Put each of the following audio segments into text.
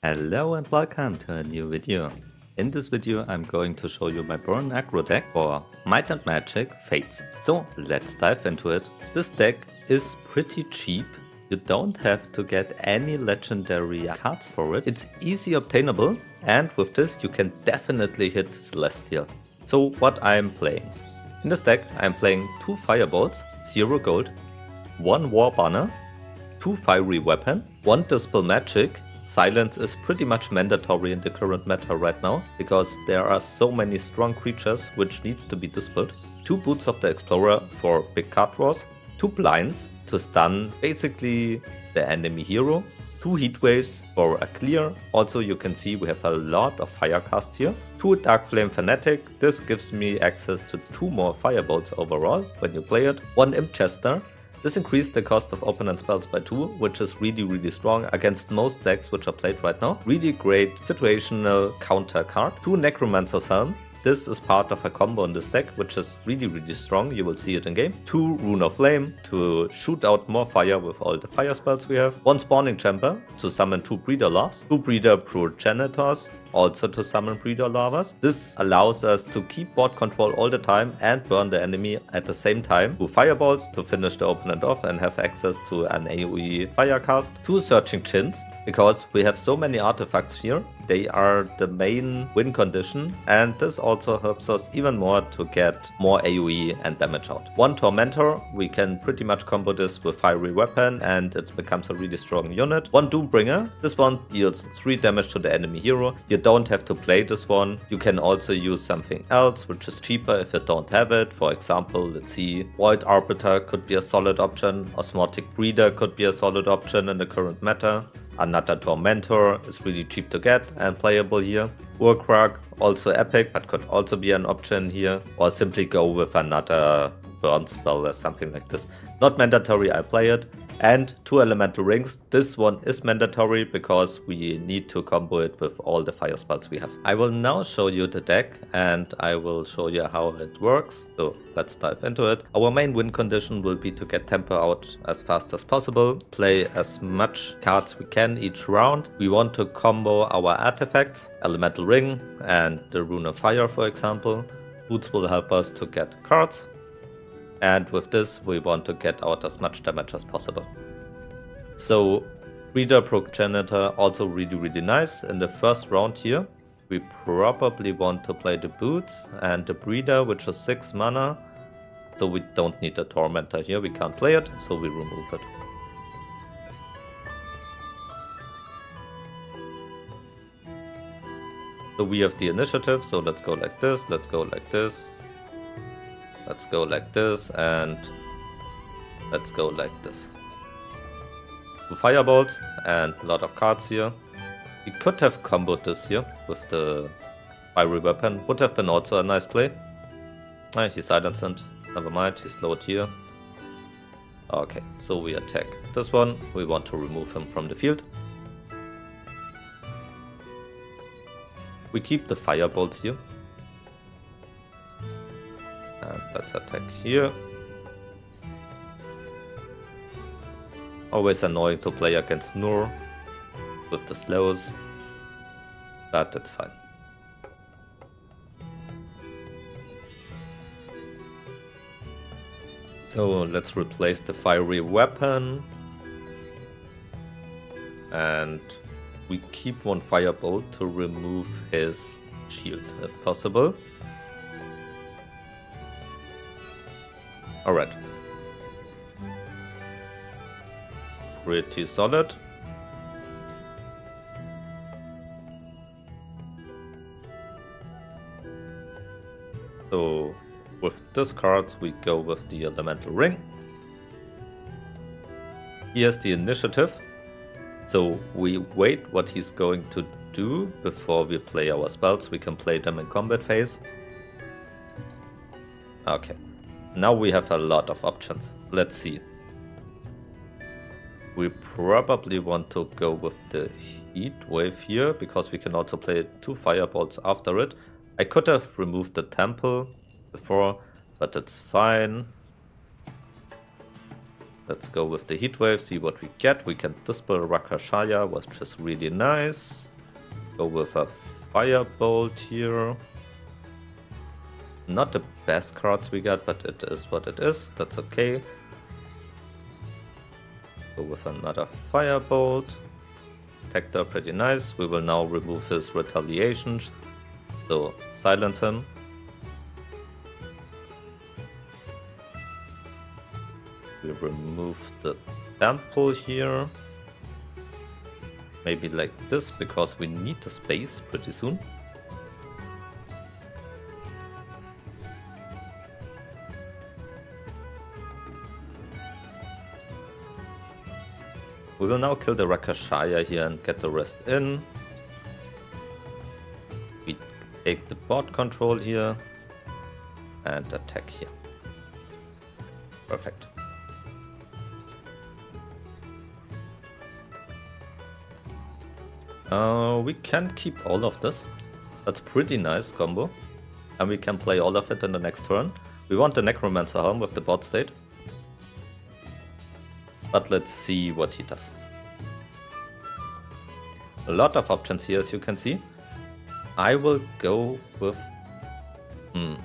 Hello and welcome to a new video. In this video I'm going to show you my burn aggro deck for Might and Magic Fates. So let's dive into it. This deck is pretty cheap. You don't have to get any legendary cards for it. It's easy obtainable, and with this you can definitely hit Celestial. So what I'm playing. In this deck I'm playing 2 Firebolts, 0 gold, 1 War Banner, 2 Fiery Weapon, 1 Dispel Magic. Silence is pretty much mandatory in the current meta right now, because there are so many strong creatures which needs to be dispelled. 2 Boots of the Explorer for big card draws, 2 Blinds to stun basically the enemy hero, 2 Heat Waves for a clear. Also you can see we have a lot of fire casts here. 2 Dark Flame Fanatic, this gives me access to 2 more Firebolts overall when you play it. 1 Imp Chester. This increased the cost of opponent spells by 2, which is really strong against most decks which are played right now. Really great situational counter card. 2 Necromancer's Helm. This is part of a combo in this deck, which is really strong. You will see it in game. 2 Rune of Flame to shoot out more fire with all the fire spells we have. 1 Spawning Chamber to summon 2 Breeder Larvs. 2 Breeder Progenitors also to summon Breeder Larvas. This allows us to keep board control all the time and burn the enemy at the same time. 2 Fireballs to finish the opponent off and have access to an AoE fire cast. 2 Searching Chins, because we have so many artifacts here. They are the main win condition, and this also helps us even more to get more AoE and damage out. 1 Tormentor, we can pretty much combo this with Fiery Weapon and it becomes a really strong unit. 1 Doombringer, this one deals 3 damage to the enemy hero. You don't have to play this one. You can also use something else which is cheaper if you don't have it. For example, let's see, Void Arbiter could be a solid option. Osmotic Breeder could be a solid option in the current meta. Another Tormentor is really cheap to get and playable here. Urkrug, also epic, but could also be an option here. Or simply go with another burn spell or something like this. Not mandatory, I play it. And 2 Elemental Rings. This one is mandatory because we need to combo it with all the fire spells we have. I will now show you the deck and I will show you how it works. So let's dive into it. Our main win condition will be to get tempo out as fast as possible. Play as much cards we can each round. We want to combo our artifacts, Elemental Ring and the Rune of Fire, for example. Boots will help us to get cards. And with this, we want to get out as much damage as possible. So, Breeder Progenitor also really nice. In the first round here, we probably want to play the Boots and the Breeder, which is 6 mana. So we don't need the Tormentor here, we can't play it, so we remove it. So we have the initiative, so let's go like this, let's go like this. Let's go like this, and let's go like this. 2 Firebolts and a lot of cards here. We could have comboed this here with the Fiery Weapon. Would have been also a nice play. He silenced it. Never mind, he's slowed here. Okay, so we attack this one. We want to remove him from the field. We keep the Firebolts here. And let's attack here. Always annoying to play against Nur with the slows, but it's fine. So let's replace the Fiery Weapon. And we keep 1 Firebolt to remove his shield if possible. Alright. Pretty solid. So with this card we go with the Elemental Ring. Here's the initiative. So we wait what he's going to do before we play our spells. We can play them in combat phase. Okay. Now we have a lot of options. Let's see. We probably want to go with the Heat Wave here, because we can also play 2 Firebolts after it. I could have removed the Temple before, but it's fine. Let's go with the Heatwave, see what we get. We can Dispel Rakashaya, which is really nice. Go with a Firebolt here. Not the best cards we got, but it is what it is. That's okay. Go with another Firebolt. Protector, pretty nice. We will now remove his retaliations. So, silence him. We remove the Temple here. Maybe like this, because we need the space pretty soon. We will now kill the Rakashaya here and get the rest in. We take the board control here and attack here. Perfect. We can keep all of this. That's pretty nice combo. And we can play all of it in the next turn. We want the Necromancer Helm with the bot state. But let's see what he does. A lot of options here, as you can see. I will go with... We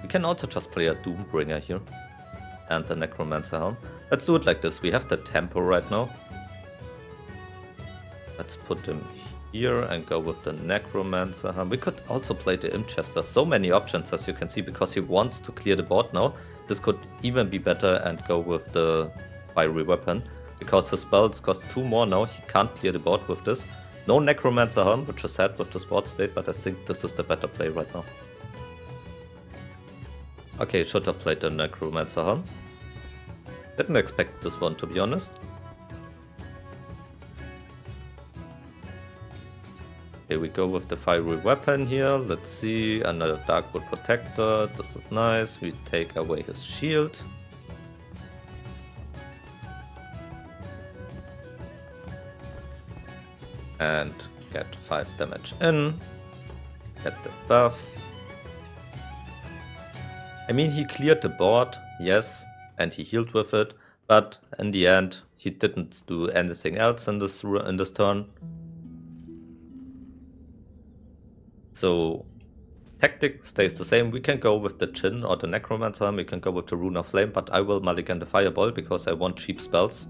can also just play a Doombringer here. And the Necromancer Helm. Let's do it like this. We have the tempo right now. Let's put him here and go with the Necromancer Helm. We could also play the Imchester. So many options, as you can see, because he wants to clear the board now. This could even be better and go with the Fiery Weapon. Because his spells cost 2 more now. He can't clear the board with this. No Necromancer Helm, which is sad with the board state, but I think this is the better play right now. Okay, should have played the Necromancer Helm. Didn't expect this one, to be honest. Okay, we go with the Fiery Weapon here. Let's see, another Darkwood Protector. This is nice. We take away his shield. And get 5 damage in. Get the buff. I mean, he cleared the board, yes, and he healed with it, but in the end, he didn't do anything else in this turn. So, tactic stays the same. We can go with the Jinn or the Necromancer. We can go with the Rune of Flame, but I will mulligan the Fireball because I want cheap spells.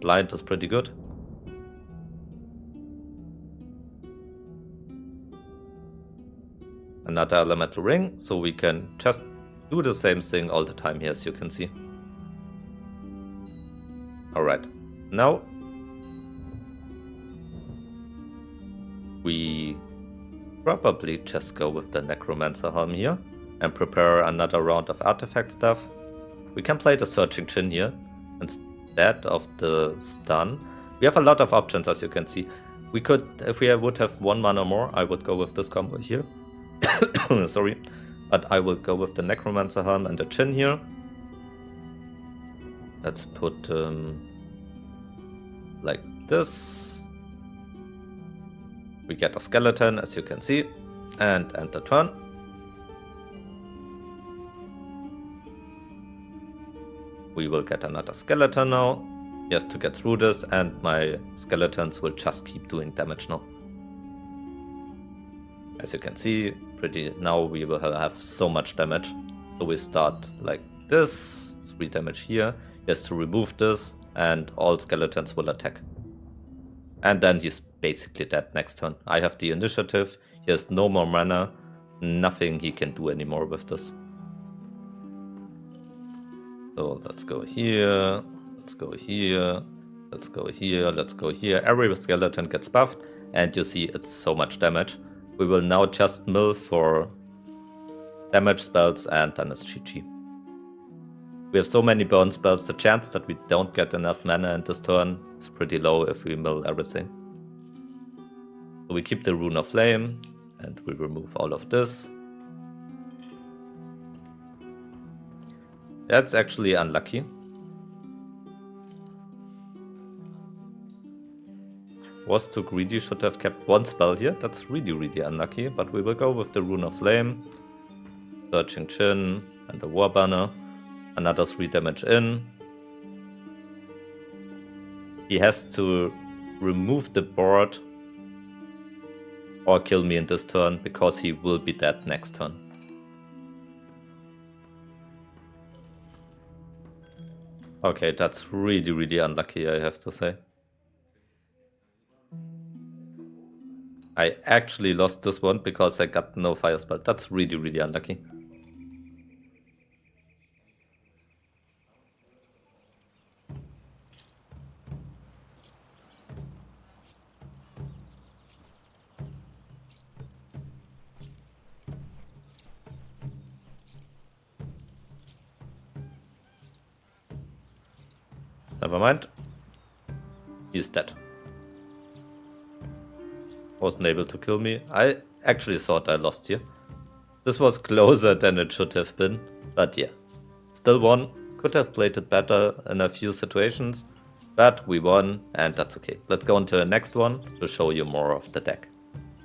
Blind is pretty good. Another Elemental Ring, so we can just do the same thing all the time here, as you can see. Alright, now we probably just go with the Necromancer Helm here and prepare another round of artifact stuff. We can play the Searching Jinn here instead of the stun. We have a lot of options, as you can see. We could, if we would have 1 mana more, I would go with this combo here. Sorry, but I will go with the Necromancer Helm and the Jinn here. Let's put like this. We get a skeleton, as you can see, and end the turn. We will get another skeleton now, just to get through this, and my skeletons will just keep doing damage now. As you can see, now we will have so much damage. So we start like this, 3 damage here, just to remove this, and all skeletons will attack. And then he's basically dead next turn. I have the initiative, he has no more mana, nothing he can do anymore with this. So let's go here, let's go here, let's go here, let's go here. Every skeleton gets buffed, and you see it's so much damage. We will now just mill for damage spells, and then it's GG. We have so many burn spells, the chance that we don't get enough mana in this turn is pretty low if we mill everything. So we keep the Rune of Flame, and we remove all of this. That's actually unlucky. Was too greedy, should have kept 1 spell here. That's really, really unlucky, but we will go with the Rune of Flame, Searching Jinn, and the War Banner. Another 3 damage in. He has to remove the board or kill me in this turn, because he will be dead next turn. Okay, that's really unlucky, I have to say. I actually lost this one because I got no fire spell. That's really unlucky. Never mind. He's dead. Wasn't able to kill me. I actually thought I lost here. This was closer than it should have been, but yeah. Still won. Could have played it better in a few situations, but we won, and that's okay. Let's go on to the next one to show you more of the deck.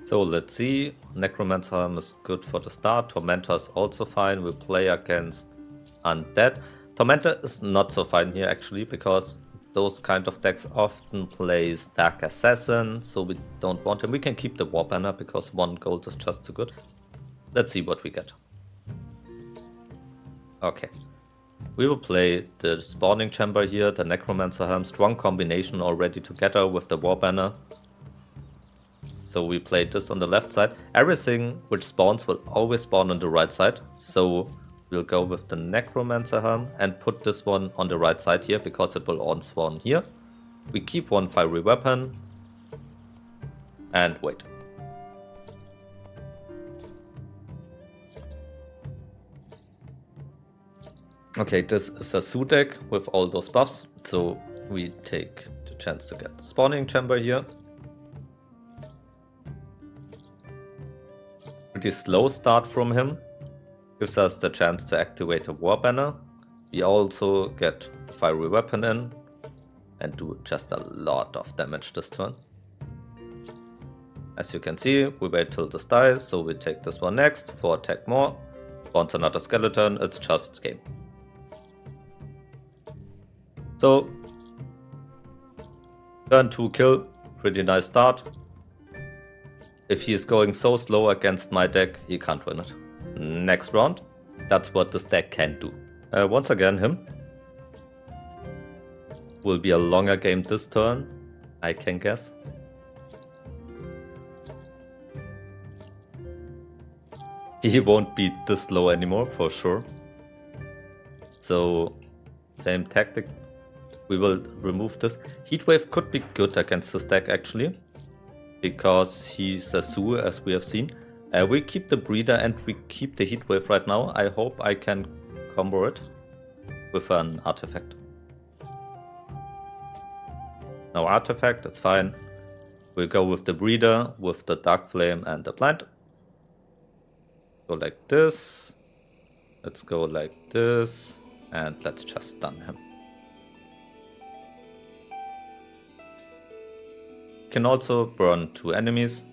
So let's see. Necromancer Helm is good for the start. Tormentor is also fine. We play against Undead. Tormentor is not so fine here actually, because those kind of decks often plays Dark Assassin, so we don't want him. We can keep the War Banner because 1 gold is just too good. Let's see what we get. Okay. We will play the Spawning Chamber here, the Necromancer Helm, strong combination already together with the War Banner. So we played this on the left side. Everything which spawns will always spawn on the right side, so we'll go with the Necromancer Helm and put this one on the right side here, because it will on-spawn here. We keep 1 fiery weapon and wait. Okay, this is a Zoo deck with all those buffs, so we take the chance to get the Spawning Chamber here. Pretty slow start from him. Gives us the chance to activate a War Banner. We also get Fiery Weapon in and do just a lot of damage this turn. As you can see, we wait till this dies, so we take this one next, 4 attack more. Spawns another skeleton, it's just game. So, turn 2 kill, pretty nice start. If he is going so slow against my deck, he can't win it. Next round, that's what this deck can do. Once again, him. Will be a longer game this turn, I can guess. He won't be this low anymore, for sure. So, same tactic. We will remove this. Heatwave could be good against this deck, actually, because he's a Zoo, as we have seen. We keep the Breeder and we keep the Heatwave right now. I hope I can combo it with an artifact. No artifact, that's fine. We'll go with the Breeder, with the Dark Flame and the Blind. Go like this. Let's go like this. And let's just stun him. Can also burn 2 enemies.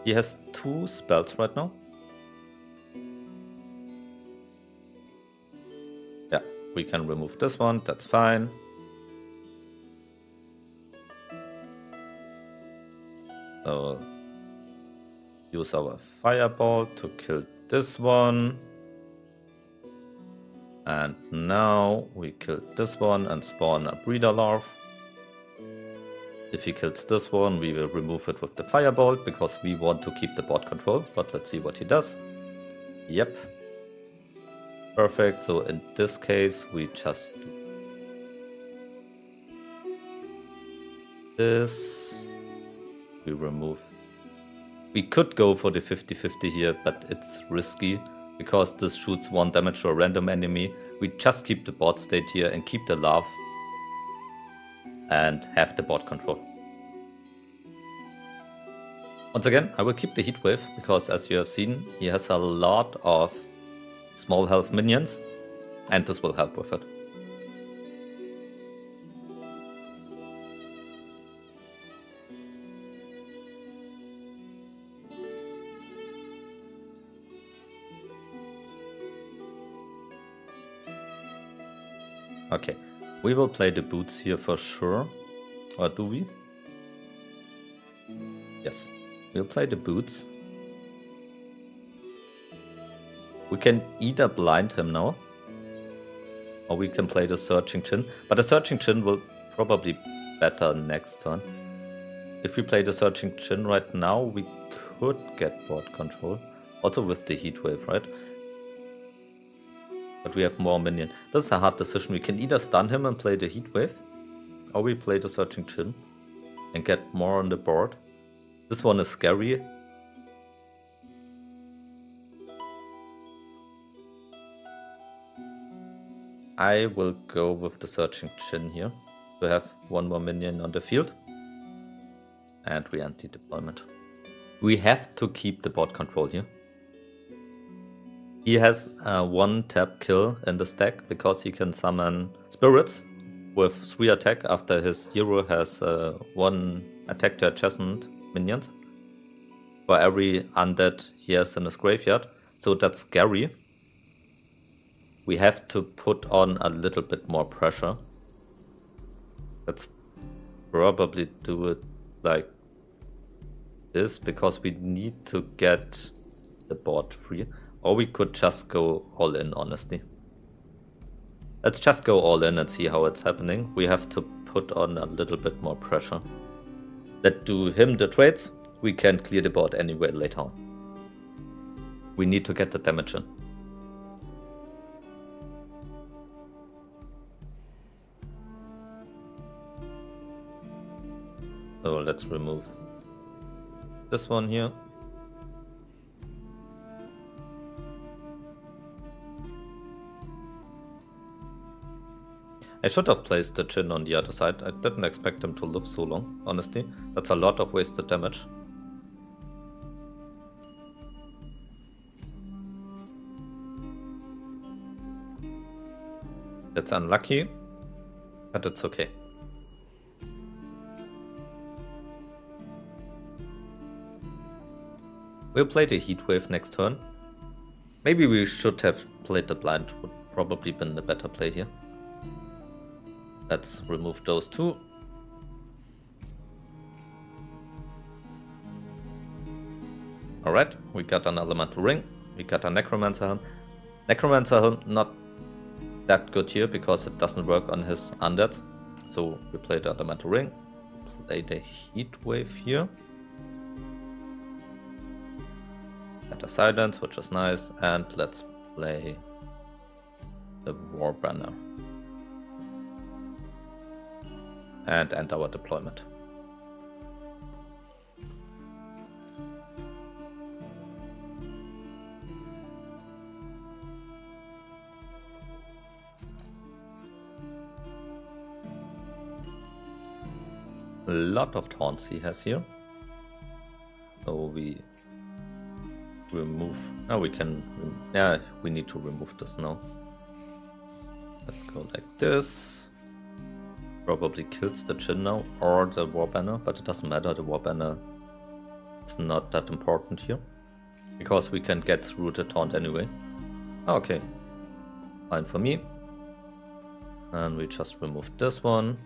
He has 2 spells right now. Yeah, we can remove this one, that's fine. So, use our Fireball to kill this one. And now we kill this one and spawn a Breeder Larve. If he kills this one, we will remove it with the Firebolt, because we want to keep the board control. But let's see what he does. Yep. Perfect. So in this case, we just do this. We remove. We could go for the 50-50 here, but it's risky, because this shoots 1 damage to a random enemy. We just keep the board state here and keep the Larve and have the board control. Once again, I will keep the Heatwave, because as you have seen, he has a lot of small health minions, and this will help with it. Okay, We will play the boots here for sure. Or do we? Yes, we'll play the boots. We can either blind him now, or we can play the Searching Chin. But the Searching Chin will probably be better next turn. If we play the Searching Chin right now, we could get board control. Also with the Heat Wave, right? But we have more minion. This is a hard decision. We can either stun him and play the Heat Wave, or we play the Searching Chin and get more on the board. This one is scary. I will go with the Searching Chin here to have one more minion on the field. And we anti-deployment. We have to keep the board control here. He has a 1-tap kill in the stack because he can summon spirits with 3 attack after his hero has 1 attack to adjacent minions for every undead he has in his graveyard. So that's scary. We have to put on a little bit more pressure. Let's probably do it like this because we need to get the board free. Or we could just go all in, honestly. Let's just go all in and see how it's happening. We have to put on a little bit more pressure. Let do him the trades. We can clear the board anyway later on. We need to get the damage in. So let's remove this one here. I should have placed the Chin on the other side. I didn't expect him to live so long, honestly. That's a lot of wasted damage. That's unlucky, but it's okay. We'll play the Heat Wave next turn. Maybe we should have played the blind, would probably been the better play here. Let's remove those two. Alright, we got an Elemental Ring. We got a Necromancer Helm. Necromancer Helm not that good here because it doesn't work on his undeads. So we play the Elemental Ring. Play the Heat Wave here. Got a Silence, which is nice. And let's play the War Banner. And end our deployment. A lot of taunts he has here. So we remove. Now we can. Yeah, we need to remove this now. Let's go like this. Probably kills the Chin now or the War Banner, but it doesn't matter. The War Banner is not that important here because we can get through the taunt anyway. Okay, fine for me. And we just remove this one.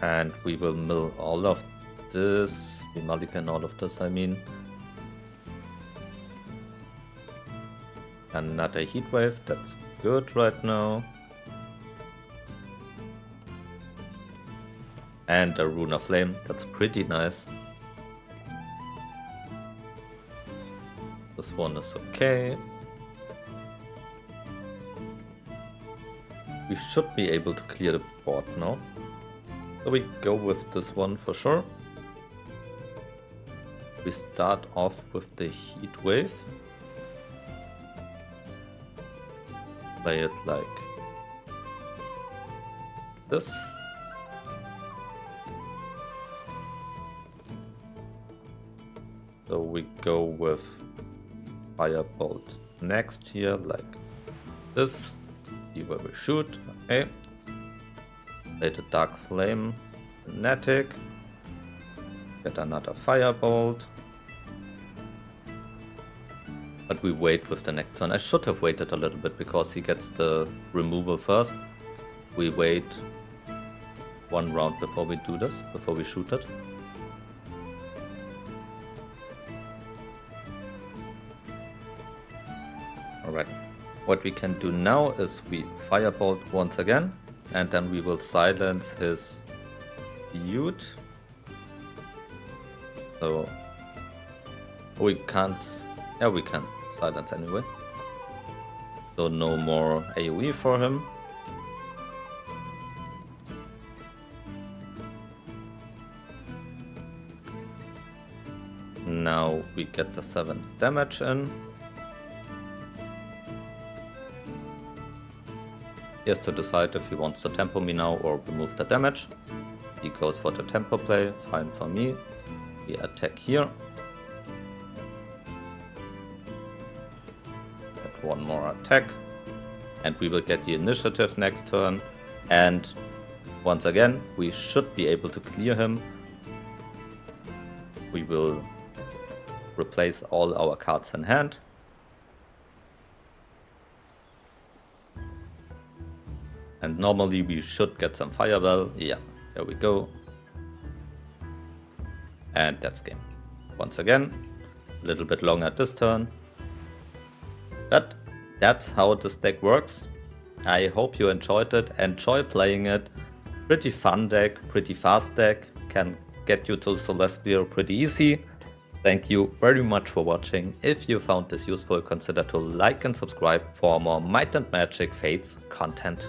And we will mill all of this. We mulligan all of this, I mean. Another Heat Wave, that's good right now. And a Rune of Flame, that's pretty nice. This one is okay. We should be able to clear the board now. So we go with this one for sure. We start off with the Heat Wave. Play it like this. So So we go with Firebolt next here, like this. See where we shoot. Okay. Plate a Dark Flame, Fanatic. Get another Firebolt. But we wait with the next one. I should have waited a little bit because he gets the removal first. We wait one round before we do this, before we shoot it. Alright, what we can do now is we Firebolt once again, and then we will silence his feud. So we can't, yeah, we can silence anyway. So no more AoE for him. Now we get the 7 damage in. He has to decide if he wants to tempo me now or remove the damage. He goes for the tempo play, fine for me. We attack here. Get one more attack. And we will get the initiative next turn. And once again, we should be able to clear him. We will replace all our cards in hand. And normally we should get some Fireball. Yeah, there we go. And that's game. Once again, a little bit longer this turn. But that's how this deck works. I hope you enjoyed it. Enjoy playing it. Pretty fun deck, pretty fast deck. Can get you to Celestial pretty easy. Thank you very much for watching. If you found this useful, consider to like and subscribe for more Might and Magic Fates content.